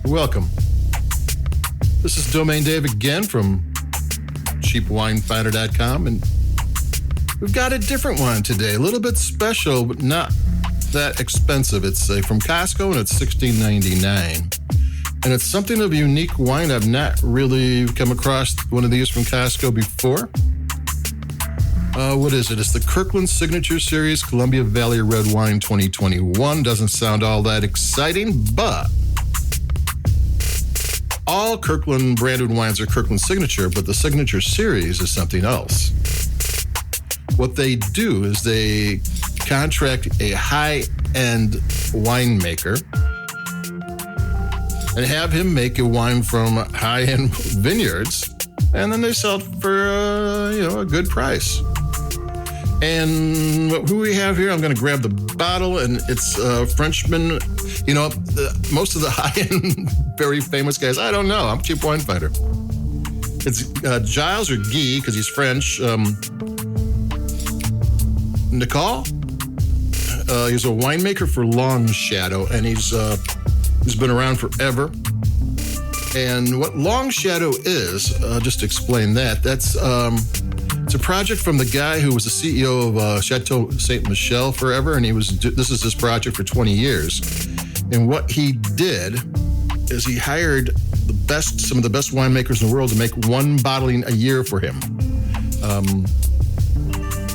Welcome. This is Domain Dave again from cheapwinefinder.com, and we've got a different one today, a little bit special, but not that expensive. It's from Costco, and it's $16.99. And it's something of a unique wine. I've not really come across one of these from Costco before. What is it? It's the Kirkland Signature Series Columbia Valley Red Wine 2021. Doesn't sound all that exciting, but all Kirkland branded wines are Kirkland Signature, but the Signature Series is something else. What they do is they contract a high-end winemaker and have him make a wine from high-end vineyards, and then they sell it for a good price. And who we have here, I'm going to grab the bottle, and it's a Frenchman. Most of the high-end, very famous guys, I don't know. I'm a cheap wine finder. It's Giles or Guy, because he's French. Nicole. He's a winemaker for Long Shadow, and he's been around forever. And what Long Shadow is, just to explain that's it's a project from the guy who was the CEO of Chateau Saint Michel forever, and this is his project for 20 years. And what he did is he hired some of the best winemakers in the world to make one bottling a year for him.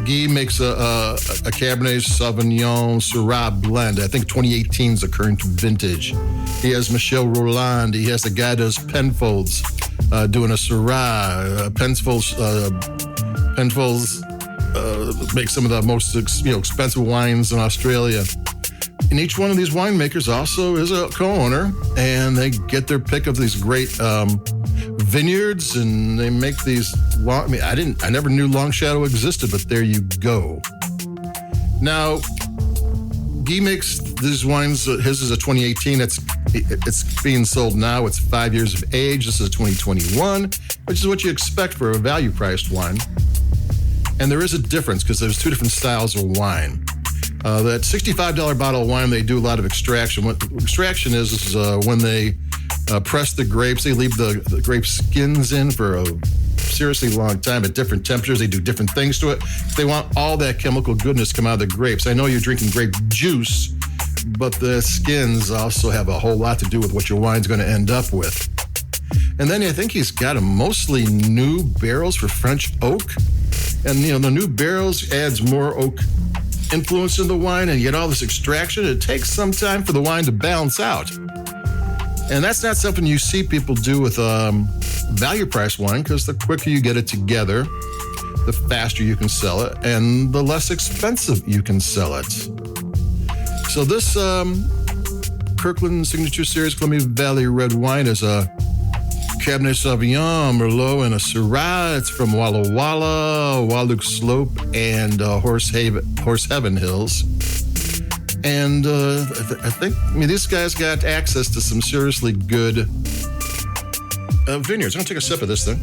Guy makes a Cabernet Sauvignon Syrah blend. I think 2018 is the current vintage. He has Michel Roland. He has a guy who does Penfolds doing a Syrah. Penfolds make some of the most expensive wines in Australia. And each one of these winemakers also is a co-owner, and they get their pick of these great vineyards, and they make these long. I never knew Long Shadow existed, but there you go. Now, Guy makes these wines. His is a 2018. It's being sold now. It's 5 years of age. This is a 2021, which is what you expect for a value-priced wine. And there is a difference because there's two different styles of wine. That $65 bottle of wine, they do a lot of extraction. What extraction is when they press the grapes. They leave the grape skins in for a seriously long time at different temperatures. They do different things to it. They want all that chemical goodness to come out of the grapes. I know you're drinking grape juice, but the skins also have a whole lot to do with what your wine's going to end up with. And then I think he's got mostly new barrels for French oak. And, the new barrels adds more oak influence in the wine, and you get all this extraction. It takes some time for the wine to balance out. And that's not something you see people do with value price wine, because the quicker you get it together, the faster you can sell it, and the less expensive you can sell it. So this Kirkland Signature Series Columbia Valley Red Wine is a Cabernet Sauvignon, Merlot, and a Syrah. It's from Walla Walla, Walluk Slope, and Horse Heaven Hills. And I think these guys got access to some seriously good vineyards. I'm going to take a sip of this thing.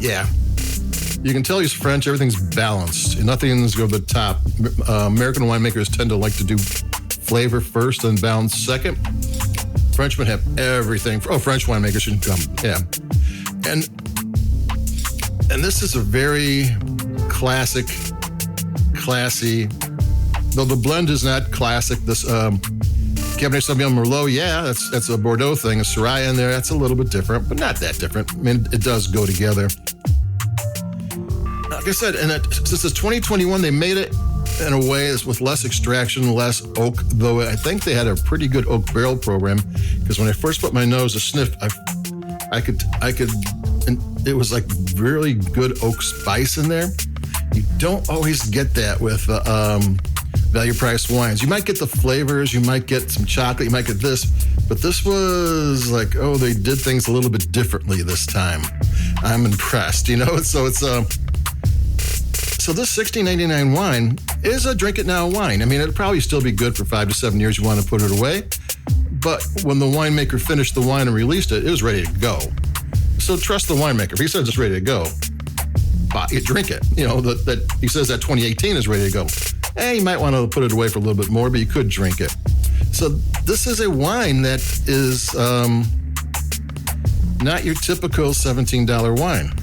Yeah. You can tell he's French. Everything's balanced. Nothing's over the top. American winemakers tend to like to do flavor first and balance second. Frenchmen have everything. French winemakers should come. Yeah. And this is a very classy, though the blend is not classic. This Cabernet Sauvignon Merlot, that's a Bordeaux thing. A Syrah in there, that's a little bit different, but not that different. I mean, it does go together. Like I said, since it's 2021, they made it in a way with less extraction, less oak, though I think they had a pretty good oak barrel program, because when I first put my nose to sniff, I could, and it was like really good oak spice in there. You don't always get that with value priced wines. You might get the flavors, you might get some chocolate, you might get this, but this was like, they did things a little bit differently this time. I'm impressed, So this $16.99 wine is a drink it now wine. I mean, it'll probably still be good for 5 to 7 years. You want to put it away. But when the winemaker finished the wine and released it, it was ready to go. So trust the winemaker. If he says it's ready to go, pot. You drink it. That he says that 2018 is ready to go. You might want to put it away for a little bit more, but you could drink it. So this is a wine that is not your typical $17 wine.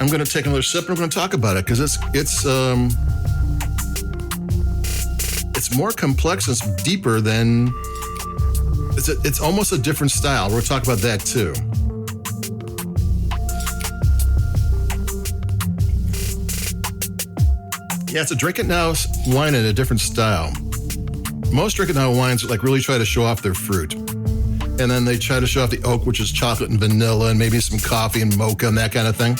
I'm going to take another sip and I'm going to talk about it because it's more complex. It's deeper than. It's almost a different style. We'll talk about that too. Yeah, it's a drink it now wine in a different style. Most drink it now wines really try to show off their fruit. And then they try to show off the oak, which is chocolate and vanilla and maybe some coffee and mocha and that kind of thing.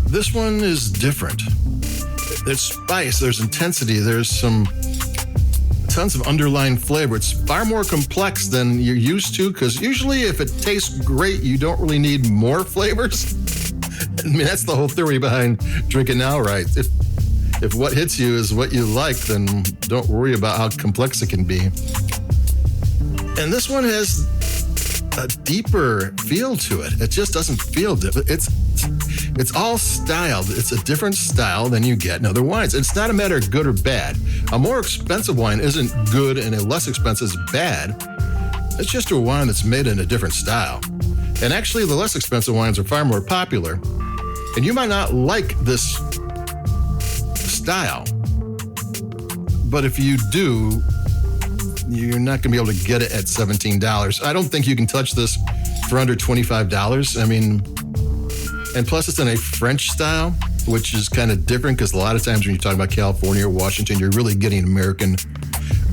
This one is different. There's spice, there's intensity, there's some tons of underlying flavor. It's far more complex than you're used to because usually if it tastes great, you don't really need more flavors. I mean, that's the whole theory behind drinking now, right? If what hits you is what you like, then don't worry about how complex it can be. And this one has a deeper feel to it. It just doesn't feel different. It's all styled. It's a different style than you get in other wines. It's not a matter of good or bad. A more expensive wine isn't good and a less expensive is bad. It's just a wine that's made in a different style. And actually, the less expensive wines are far more popular. And you might not like this style. But if you do, you're not going to be able to get it at $17. I don't think you can touch this for under $25. I mean, and plus it's in a French style, which is kind of different because a lot of times when you talk about California or Washington, you're really getting American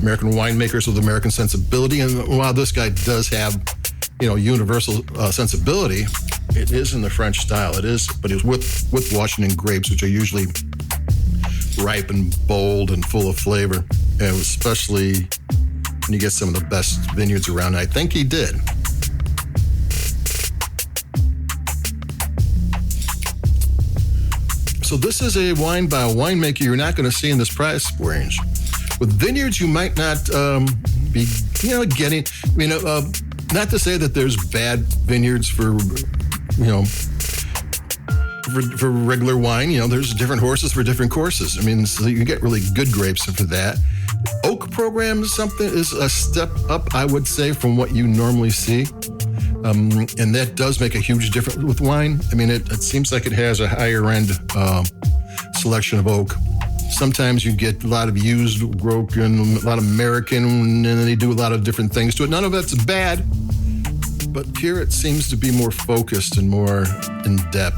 winemakers with American sensibility. And while this guy does have, universal sensibility, it is in the French style. It is, but it's with Washington grapes, which are usually ripe and bold and full of flavor, and especially when you get some of the best vineyards around. I think he did. So this is a wine by a winemaker you're not going to see in this price range. With vineyards, you might not be, getting. Not to say that there's bad vineyards for regular wine. There's different horses for different courses. I mean, so you get really good grapes for that. Oak program is a step up, I would say, from what you normally see. And that does make a huge difference with wine. I mean, it seems like it has a higher end selection of oak. Sometimes you get a lot of used broken, a lot of American, and then they do a lot of different things to it. None of that's bad, but here it seems to be more focused and more in depth.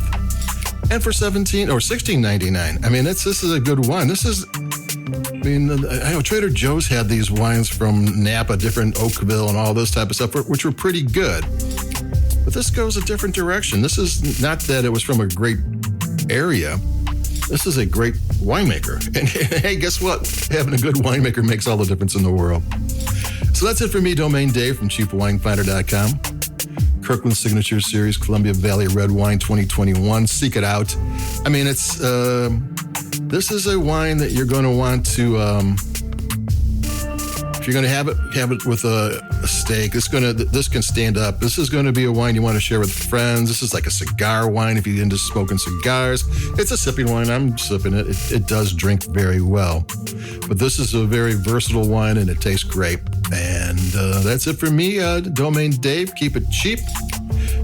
And for $17 or $16.99, I mean, this is a good wine. I know Trader Joe's had these wines from Napa, different Oakville and all this type of stuff, which were pretty good. But this goes a different direction. This is not that it was from a great area. This is a great winemaker. And hey, guess what? Having a good winemaker makes all the difference in the world. So that's it for me, Domain Dave from CheapWineFinder.com. Kirkland Signature Series, Columbia Valley Red Wine 2021. Seek it out. I mean, this is a wine that you're going to want to, if you're going to have it with a steak. This can stand up. This is going to be a wine you want to share with friends. This is like a cigar wine if you're into smoking cigars. It's a sipping wine. I'm sipping it. It does drink very well. But this is a very versatile wine and it tastes great. And that's it for me, Domain Dave. Keep it cheap.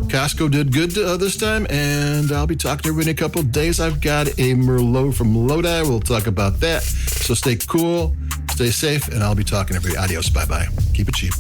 Costco did good this time, and I'll be talking to everybody in a couple of days. I've got a Merlot from Lodi. We'll talk about that. So stay cool, stay safe, and I'll be talking to everybody. Adios. Bye-bye. Keep it cheap.